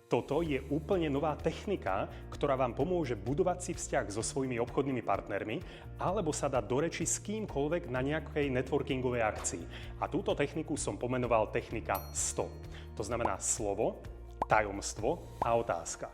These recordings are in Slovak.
Toto je úplne nová technika, ktorá vám pomôže budovať si vzťah so svojimi obchodnými partnermi alebo sa dať do reči s kýmkoľvek na nejakej networkingovej akcii. A túto techniku som pomenoval technika 100. To znamená slovo, tajomstvo a otázka.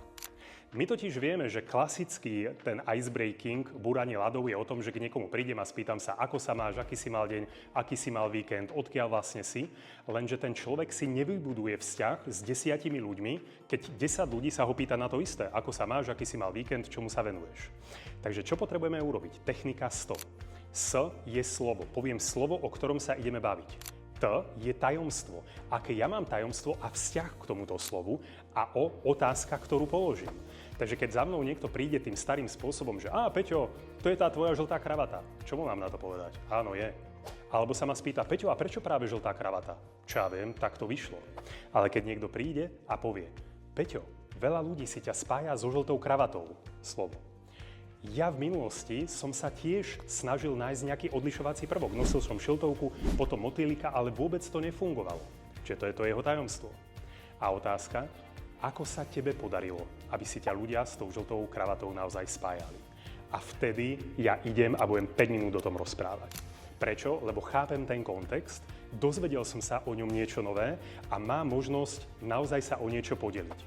My totiž vieme, že klasický ten icebreaking, búranie ľadov je o tom, že k niekomu prídem a spýtam sa, ako sa máš, aký si mal deň, aký si mal víkend, odkiaľ vlastne si, lenže ten človek si nevybuduje vzťah s 10 ľuďmi, keď 10 ľudí sa ho pýta na to isté, ako sa máš, aký si mal víkend, čomu sa venuješ. Takže čo potrebujeme urobiť? Technika 100. S je slovo. Poviem slovo, o ktorom sa ideme baviť. T je tajomstvo. Aké ja mám tajomstvo a vzťah k tomuto slovu a otázka, ktorú položím. Takže keď za mnou niekto príde tým starým spôsobom, že Peťo, to je tá tvoja žltá kravata. Čo mu mám na to povedať? Áno, je. Alebo sa ma spýta, Peťo, a prečo práve žltá kravata? Čo ja viem, tak to vyšlo. Ale keď niekto príde a povie, Peťo, veľa ľudí si ťa spája so žltou kravatou. Slovo. Ja v minulosti som sa tiež snažil nájsť nejaký odlišovací prvok. Nosil som šiltovku, potom motýlika, ale vôbec to nefungovalo. Čiže to je to jeho tajomstvo. A otázka, ako sa tebe podarilo, aby si ťa ľudia s tou žltou kravatou naozaj spájali? A vtedy ja idem a budem 5 minút o tom rozprávať. Prečo? Lebo chápem ten kontext, dozvedel som sa o ňom niečo nové a mám možnosť naozaj sa o niečo podeliť.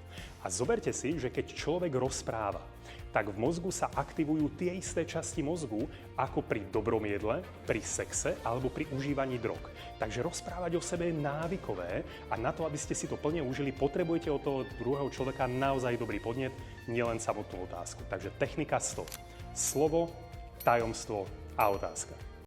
A zoberte si, že keď človek rozpráva, tak v mozgu sa aktivujú tie isté časti mozgu, ako pri dobrom jedle, pri sexe alebo pri užívaní drog. Takže rozprávať o sebe je návykové a na to, aby ste si to plne užili, potrebujete od toho druhého človeka naozaj dobrý podnet, nielen samotnú otázku. Takže technika 100. Slovo, tajomstvo a otázka.